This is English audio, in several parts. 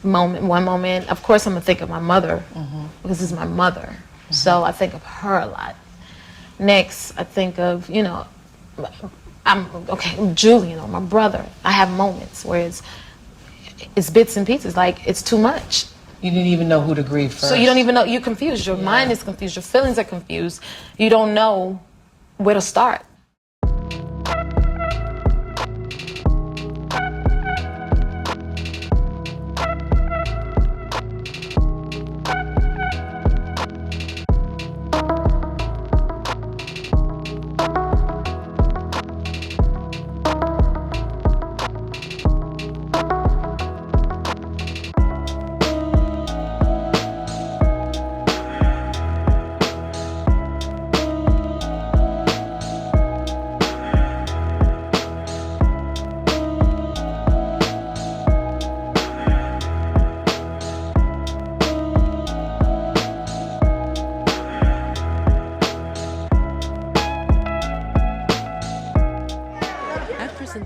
one moment. Of course, I'm gonna think of my mother because it's my mother. So I think of her a lot. Next, I think of, Julian or my brother. I have moments where it's bits and pieces, like it's too much. You didn't even know who to grieve first. So you don't even know, you're confused. Your mind is confused, your feelings are confused. You don't know where to start.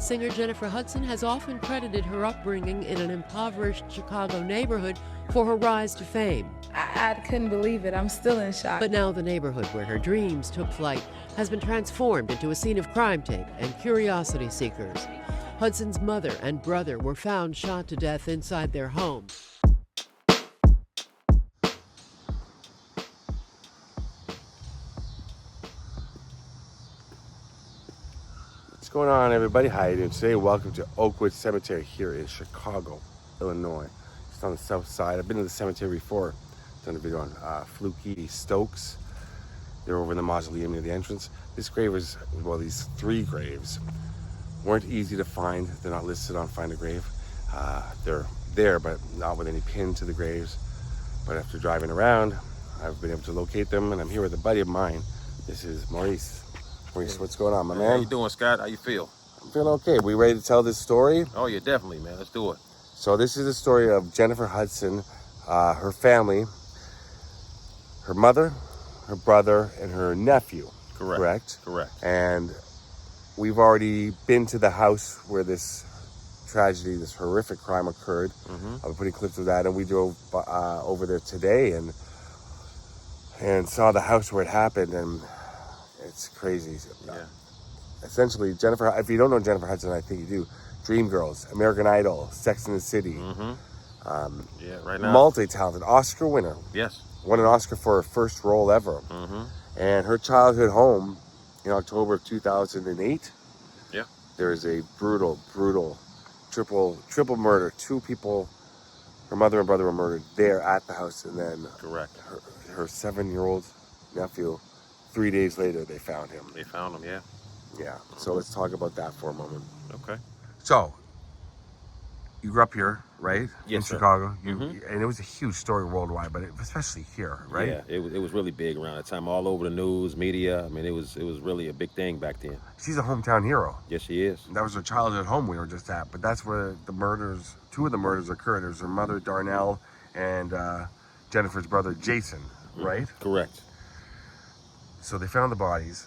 Singer Jennifer Hudson has often credited her upbringing in an impoverished Chicago neighborhood for her rise to fame. I couldn't believe it. I'm still in shock. But now the neighborhood where her dreams took flight has been transformed into a scene of crime tape and curiosity seekers. Hudson's mother and brother were found shot to death inside their home. What's going on, everybody? How you doing today? Welcome to Oakwood Cemetery here in Chicago, Illinois. Just on the south side. I've been to the cemetery before. Done a video on Fluky Stokes. They're over in the mausoleum near the entrance. This grave is, well, these three graves weren't easy to find. They're not listed on Find a Grave. They're there, but not with any pin to the graves. But after driving around, I've been able to locate them, and I'm here with a buddy of mine. This is Maurice. Maurice, what's going on, my man? How you doing, Scott? How you feel? I'm feeling okay. We ready to tell this story? Oh, yeah, definitely, man. Let's do it. So this is the story of Jennifer Hudson, her family, her mother, her brother, and her nephew. Correct. And we've already been to the house where this tragedy, this horrific crime occurred. I'll be putting clips of that, and we drove over there today and saw the house where it happened, and it's crazy. Yeah. Essentially, Jennifer, if you don't know Jennifer Hudson, I think you do. Dreamgirls, American Idol, Sex and the City. Yeah, right now. Multi-talented, Oscar winner. Yes. Won an Oscar for her first role ever. And her childhood home in October of 2008. Yeah. There is a brutal triple murder. Two people, her mother and brother were murdered there at the house, and then Correct. her 7-year-old nephew. 3 days later, they found him. They found him, yeah. Yeah. So let's talk about that for a moment. Okay. So, you grew up here, right? Yes, in sir. Chicago. And it was a huge story worldwide, but especially here, right? Yeah, it was really big around that time. All over the news, media. I mean, it was really a big thing back then. She's a hometown hero. Yes, she is. That was her childhood home we were just at, but that's where two of the murders occurred. There's her mother, Darnell, and Jennifer's brother, Jason, right? Correct. So they found the bodies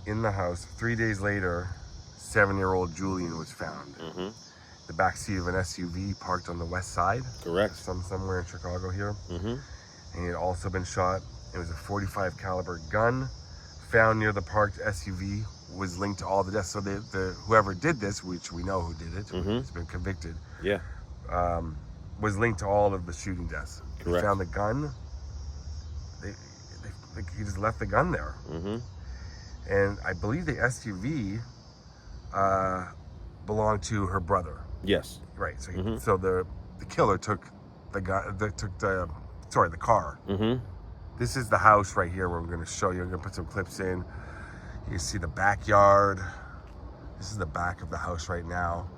in the house. 3 days later, 7-year-old Julian was found. The backseat of an SUV parked on the west side. Correct. Somewhere in Chicago here. And he had also been shot. It was a .45 caliber gun found near the parked SUV. Was linked to all the deaths. So whoever did this, which we know who did it, has been convicted. Yeah. Was linked to all of the shooting deaths. Correct. They found the gun. He just left the gun there. And I believe the SUV belonged to her brother. Yes. Right. So so the killer took the car. This is the house right here where I'm going to show you. I'm going to put some clips in. You can see the backyard. This is the back of the house right now.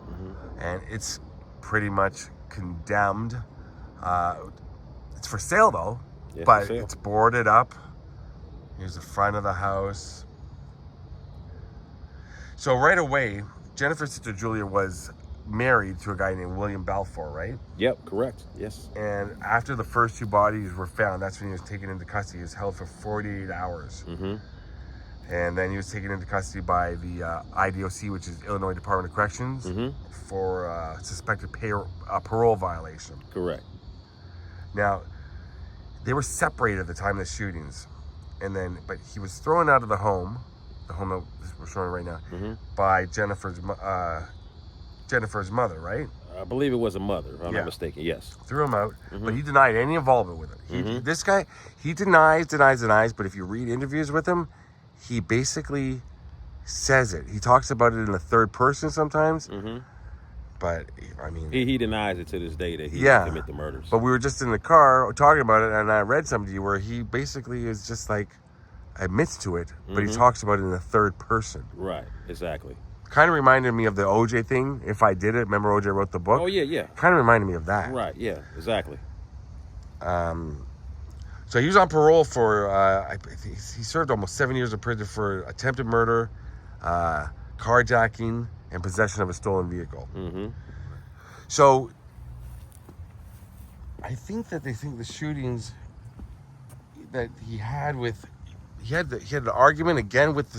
And it's pretty much condemned. It's for sale though, but it's boarded up. Here's the front of the house. So right away, Jennifer's sister Julia was married to a guy named William Balfour, right? Yep, correct. Yes. And after the first two bodies were found, that's when he was taken into custody. He was held for 48 hours. And then he was taken into custody by the IDOC, which is Illinois Department of Corrections, for suspected parole violation. Correct. Now, they were separated at the time of the shootings, but he was thrown out of the home that we're showing right now, by Jennifer's mother, right? I believe it was a mother, if I'm not mistaken. Yes. Threw him out, but he denied any involvement with it. This guy, he denies, but if you read interviews with him, he basically says it. He talks about it in the third person sometimes, but I mean... He denies it to this day that he didn't commit the murders. But we were just in the car talking about it, and I read something to you where he basically is just like, admits to it, but he talks about it in the third person. Right, exactly. Kind of reminded me of the OJ thing, If I Did It. Remember OJ wrote the book? Oh, yeah. Kind of reminded me of that. Right, yeah, exactly. So he was on parole for, he served almost 7 years in prison for attempted murder, carjacking, and possession of a stolen vehicle. So I think that they think the shootings that he had he had the argument again with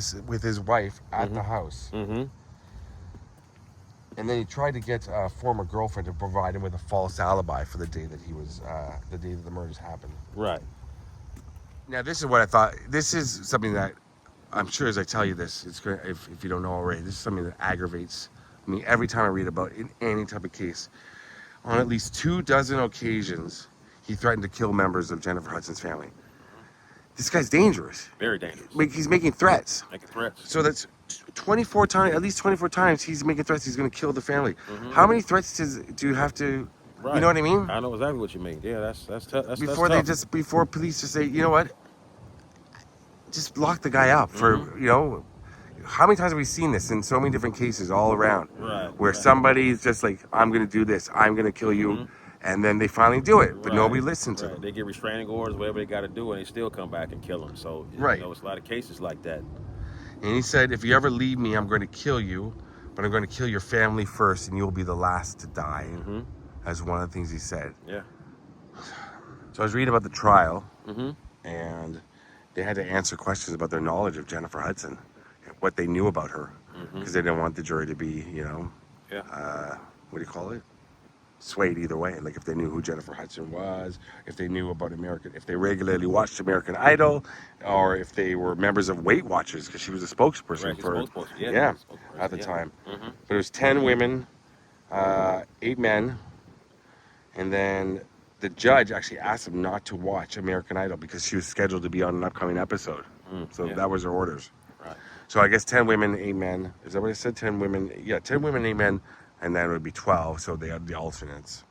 his wife at the house. And then he tried to get a former girlfriend to provide him with a false alibi for the day that the day that the murders happened. Right. Now, this is what I thought. This is something that I'm sure, as I tell you this, it's going if you don't know already, this is something that aggravates me every time I read about it in any type of case. On at least 24 occasions, he threatened to kill members of Jennifer Hudson's family. This guy's dangerous. Very dangerous. Like, he's making threats. Making threats. So that's 24 times, at least 24 times, he's making threats. He's going to kill the family. How many threats do you have to? Right. You know what I mean? I know exactly what you mean. Yeah, that's tough. Before police just say, you know what? Just lock the guy up for, how many times have we seen this in so many different cases all around? Right. Where somebody's just like, I'm going to do this, I'm going to kill you. And then they finally do it, but nobody listens to them. They get restraining orders, whatever they got to do, and they still come back and kill them. So, it's a lot of cases like that. And he said, if you ever leave me, I'm going to kill you, but I'm going to kill your family first, and you'll be the last to die. That's one of the things he said. Yeah. So I was reading about the trial, and they had to answer questions about their knowledge of Jennifer Hudson, what they knew about her, because they didn't want the jury to be, what do you call it? Swayed either way. Like if they knew who Jennifer Hudson was, if they knew about if they regularly watched American Idol, or if they were members of Weight Watchers, because she was a spokesperson at the time. But it was 10 women, 8 men, and then the judge actually asked them not to watch American Idol because she was scheduled to be on an upcoming episode. That was her orders. Right. So I guess 10 women, 8 men. Is that what I said? 10 women. Yeah, 10 women, 8 men. And then it would be 12, so they had the alternates.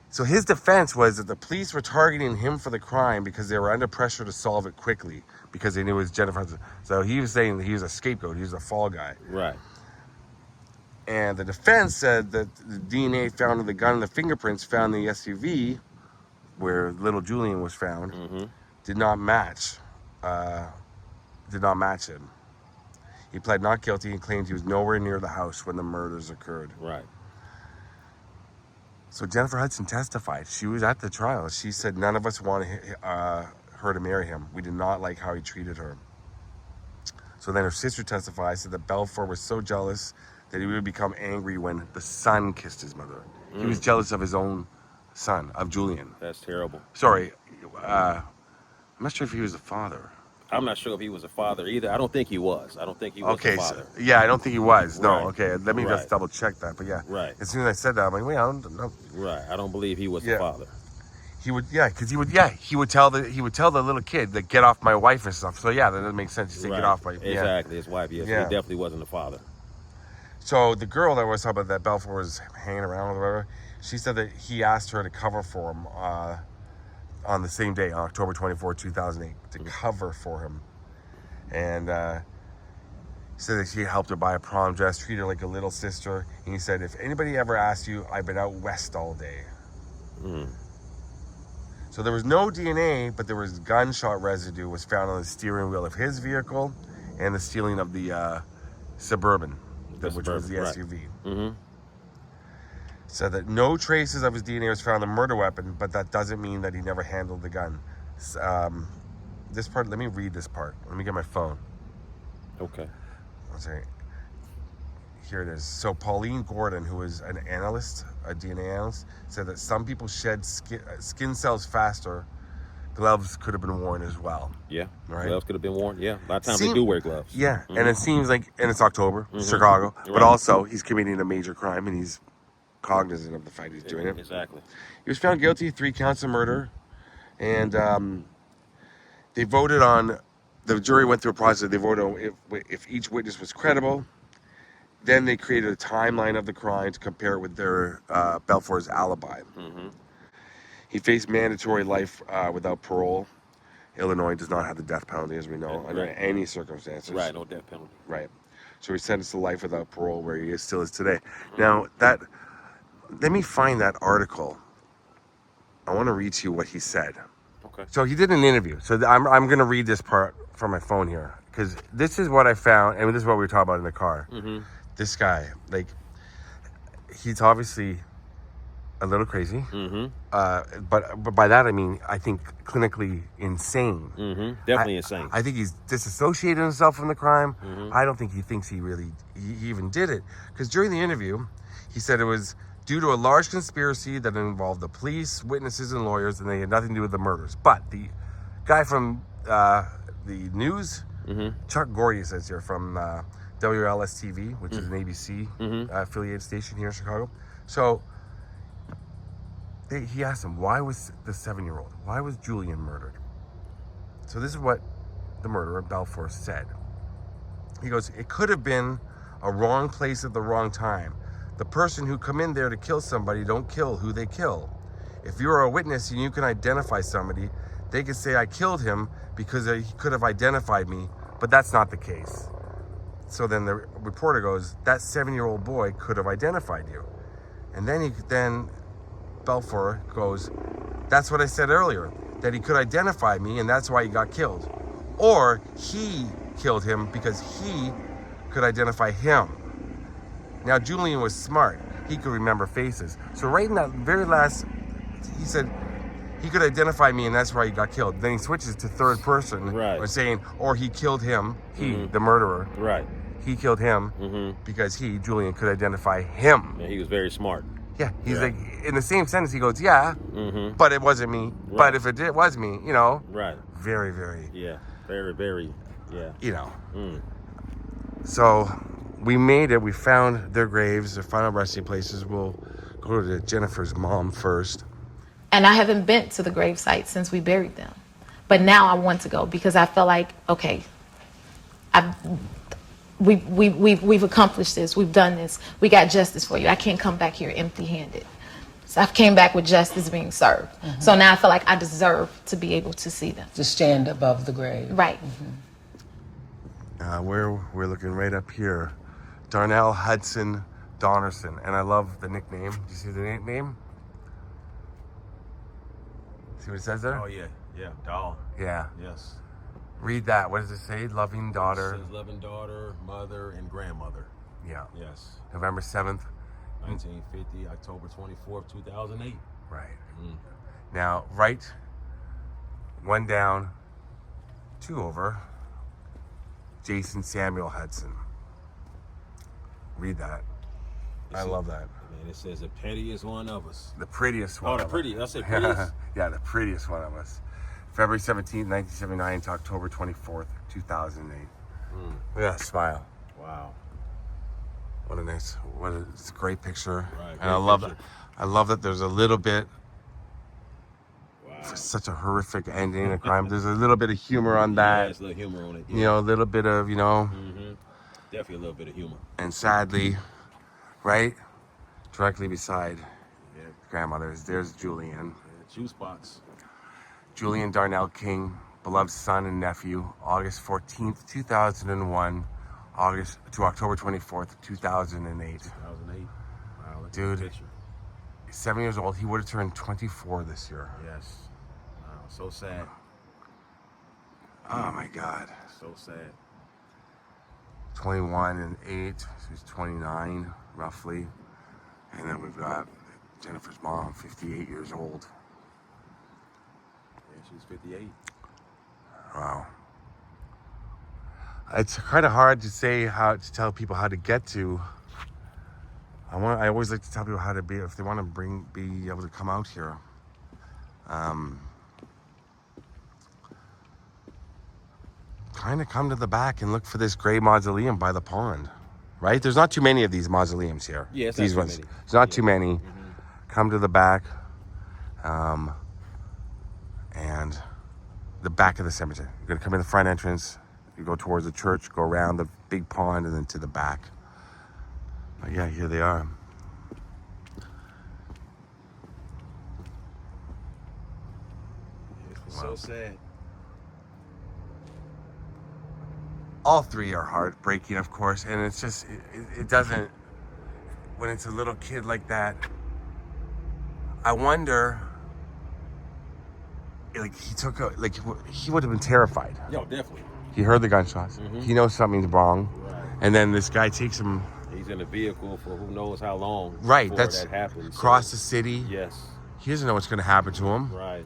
So his defense was that the police were targeting him for the crime because they were under pressure to solve it quickly because they knew it was Jennifer Hudson. So he was saying that he was a scapegoat, he was a fall guy. Right. And the defense said that the DNA found in the gun and the fingerprints found in the SUV where little Julian was found did not match him. He pled not guilty and claimed he was nowhere near the house when the murders occurred. Right. So Jennifer Hudson testified. She was at the trial. She said none of us wanted her to marry him. We did not like how he treated her. So then her sister testified, said that Belfour was so jealous that he would become angry when the son kissed his mother. He was jealous of his own son, of Julian. That's terrible. Sorry, I'm not sure if he was the father. I'm not sure if he was a father either. I don't think he was. I don't think he was a father. So, I don't think he was. No, Right. okay. Let me just double check that. But yeah, Right. As soon as I said that, I'm like, wait, I don't know. Right. I don't believe he was the father. He would, because he would tell the little kid that get off my wife and stuff. So yeah, that doesn't make sense. He said get off my Exactly, his wife. Yes, Yeah. he definitely wasn't the father. So the girl that was talking about that Belfour was hanging around or whatever, she said that he asked her to cover for him on the same day, October 24, 2008, to cover for him. And said that she helped her buy a prom dress, treated her like a little sister. And he said, if anybody ever asks you, I've been out west all day. So there was no DNA, but there was gunshot residue was found on the steering wheel of his vehicle and the steering of the Suburban, which was the SUV. Said that no traces of his DNA was found on the murder weapon, but that doesn't mean that he never handled the gun. This part, let me read this part. Let me get my phone. Okay. Let's see. Here it is. So Pauline Gordon, who is an analyst, a DNA analyst, said that some people shed skin cells faster. Gloves could have been worn as well. Yeah. Right. Gloves could have been worn. Yeah. A lot of times they do wear gloves. Yeah, and it seems like, and it's October, Chicago, but also he's committing a major crime and he's cognizant of the fact he's doing it. Exactly. He was found guilty, 3 counts of murder, and they voted on. The jury went through a process. They voted on if each witness was credible. Then they created a timeline of the crime to compare it with their Belfour's alibi. He faced mandatory life without parole. Illinois does not have the death penalty, as we know, under any circumstances. Right, no death penalty. Right. So he's sentenced to life without parole, where he still is today. Now, let me find that article. I want to read to you what he said. Okay. So he did an interview. So I'm going to read this part from my phone here, because this is what I found, and this is what we were talking about in the car. This guy, like, he's obviously a little crazy, but by that I mean I think clinically insane. Definitely insane. I think he's disassociated himself from the crime. I don't think he thinks he even did it, because during the interview he said it was due to a large conspiracy that involved the police, witnesses, and lawyers, and they had nothing to do with the murders. But the guy from the news, Chuck Gordy, says here, from WLS-TV, which is an ABC affiliated station here in Chicago. So he asked him, why was the 7-year-old, why was Julian murdered? So this is what the murderer, Belfour, said. He goes, it could have been a wrong place at the wrong time. The person who come in there to kill somebody don't kill who they kill. If you're a witness and you can identify somebody, they could say I killed him because he could have identified me, but that's not the case. So then the reporter goes, that 7-year-old boy could have identified you. And then Belfour goes, that's what I said earlier, that he could identify me and that's why he got killed. Or he killed him because he could identify him. Now Julian was smart. He could remember faces. So right in that very last, he said, he could identify me and that's why he got killed. Then he switches to third person, or saying, or he killed him, the murderer. Right. He killed him because Julian, could identify him. Yeah, he was very smart. Yeah, he's like, in the same sentence, he goes, yeah, but it wasn't me. Right. But if it was me, you know. Right. Very, very. Yeah, very, very, yeah. You know. So we made it. We found their graves, their final resting places. We'll go to Jennifer's mom first. And I haven't been to the grave site since we buried them. But now I want to go because I feel like, okay, we've accomplished this. We've done this. We got justice for you. I can't come back here empty-handed. So I came back with justice being served. So now I feel like I deserve to be able to see them. To stand above the grave. Right. We're looking right up here. Darnell Hudson Donnerson. And I love the nickname. Do you see the nickname? See what it says there? Oh, yeah. Yeah. Doll. Yeah. Yes. Read that. What does it say? Loving daughter. It says loving daughter, mother, and grandmother. Yeah. Yes. November 7th. 1950, October 24th, 2008. Right. Now, right, 1 down, 2 over, Jason Samuel Hudson. Read that. I love that. Man, it says the pettiest one of us. The prettiest one. Oh, the prettiest. I said prettiest? Yeah, the prettiest one of us. February 17th, 1979 to October 24th, 2008. Look at that smile. Wow. It's a great picture. Right, and I love that there's a little bit, for such a horrific ending of crime, there's a little bit of humor on that. Yeah, there's a little humor on it. Yeah. You know, a little bit of, Definitely a little bit of humor. And sadly, right, directly beside grandmother's, there's Julian. Shoe spots. Julian Darnell King, beloved son and nephew, August 14th, 2001, August to October 24th, 2008. 2008. Wow, look dude, at the picture. 7 years old. He would have turned 24 this year. Yes. Wow, so sad. Oh my God. So sad. 21 and 8, so he's 29 roughly. And then we've got Jennifer's mom, 58 years old. Yeah, she's 58. Wow. It's kind of hard to say how to tell people how to get to. I always like to tell people how to be if they want to be able to come out here. Kind of come to the back and look for this gray mausoleum by the pond, right? There's not too many of these mausoleums here. Yeah, it's these not too ones. many. There's not too many. Come to the back, and the back of the cemetery. You're gonna come in the front entrance. You go towards the church, go around the big pond, and then to the back. But yeah, here they are. It's so sad. All three are heartbreaking, of course, and it's just it doesn't. When it's a little kid like that, I wonder. Like he would have been terrified. Yo, definitely. He heard the gunshots. He knows something's wrong, Right. and then this guy takes him He's in a vehicle for who knows how long. right. Before That's that happens. across the city. Yes. He doesn't know what's going to happen to him. Right.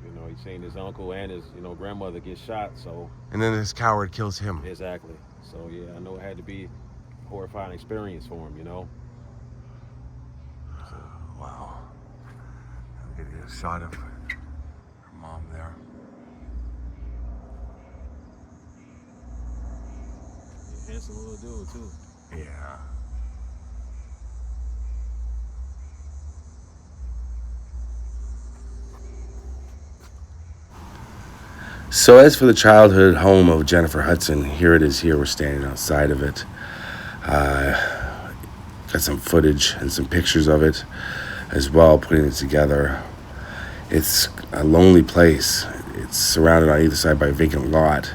You know, he's seen his uncle and his grandmother get shot. So And then this coward kills him. exactly. So yeah, I know it had to be a horrifying experience for him. Wow. I'm getting a shot of her mom there. Handsome little dude too. Yeah. So as for the childhood home of Jennifer Hudson, here it is. Here we're standing outside of it. Got some footage and some pictures of it as well, putting it together. It's a lonely place. It's surrounded on either side by a vacant lot.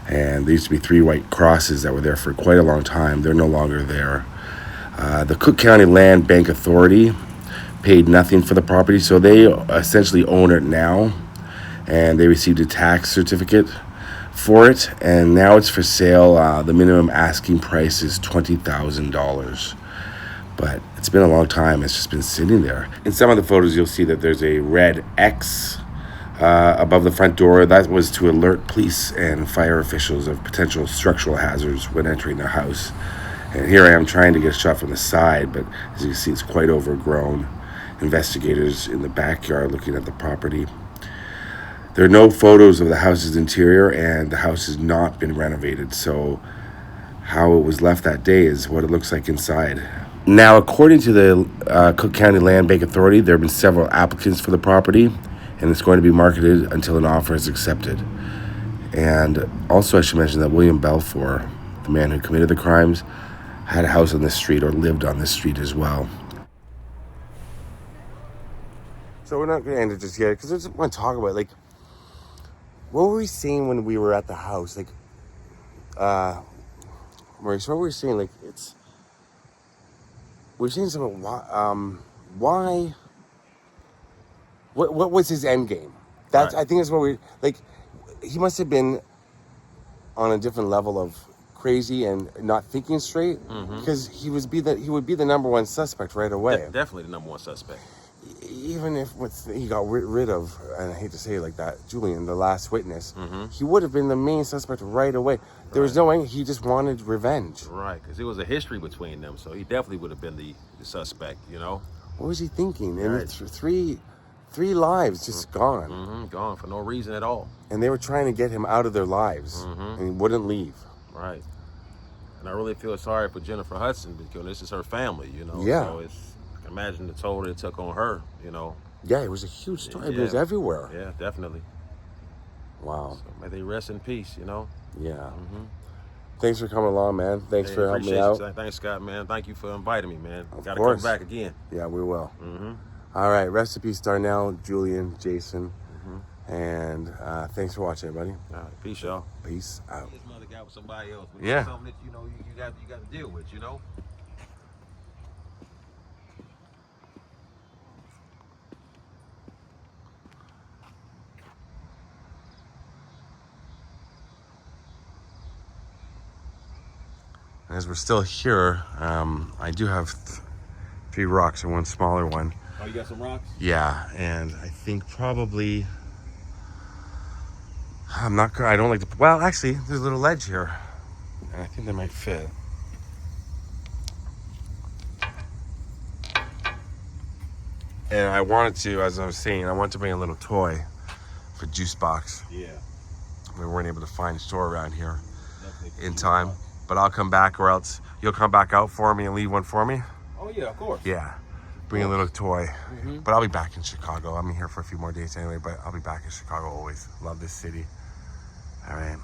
And there used to be 3 white crosses that were there for quite a long time. They're no longer there. The Cook County Land Bank Authority paid nothing for the property, so they essentially own it now. And they received a tax certificate for it, and now it's for sale. The minimum asking price is $20,000. But it's been a long time. It's just been sitting there. In some of the photos, you'll see that there's a red X above the front door. That was to alert police and fire officials of potential structural hazards when entering their house. And here I am trying to get a shot from the side, but as you can see, it's quite overgrown. Investigators in the backyard looking at the property. There are no photos of the house's interior, and the house has not been renovated, so how it was left that day is what it looks like inside. Now, according to the Cook County Land Bank Authority, there have been several applicants for the property, and it's going to be marketed until an offer is accepted. And also I should mention that William Belfour, the man who committed the crimes, had a house on this street or lived on this street as well. So we're not going to end it just yet, because I just want to talk about, like, what were we seeing when we were at the house? Like, Maurice, what were we seeing? Like, we're seeing something. Why? What was his end game? That's Right. I think that's what we like. He must have been on a different level of crazy and not thinking straight, because he would be the number one suspect right away. Definitely the number one suspect. Even if he got rid of, and I hate to say it like that, Julian, the last witness, he would have been the main suspect right away. There was no way. He just wanted revenge. Right, because there was a history between them, so he definitely would have been the suspect. What was he thinking? And Right. three lives just gone. Gone for no reason at all. And they were trying to get him out of their lives, and he wouldn't leave. Right. And I really feel sorry for Jennifer Hudson, because this is her family, Yeah. So I can imagine the toll it took on her, Yeah, it was a huge story. It was Yeah. everywhere. Yeah, definitely. Wow. So may they rest in peace, Yeah. Thanks for coming along, man. Thanks Hey, for helping me appreciate out. you. Thanks, Scott, man. Thank you for inviting me, man. Got to course. come back again. Yeah, we will. All right. Rest in peace, Darnell, Julian, Jason. And thanks for watching, everybody. All right, peace, y'all. Peace out. This mother got with somebody else. But Yeah. it's something that you got to deal with, As we're still here, I do have 3 rocks and 1 smaller one. Oh, you got some rocks? Yeah, and I think probably I'm not. I don't like the. Well, actually, there's a little ledge here, and I think they might fit. And I wanted to, as I was saying, I wanted to bring a little toy for Juice Box. Yeah. We weren't able to find a store around here in time, but I'll come back, or else you'll come back out for me and leave one for me. Oh yeah, of course. Yeah, bring a little toy. But I'll be back in Chicago. I'm here for a few more days anyway, but I'll be back in Chicago always. Love this city. All right.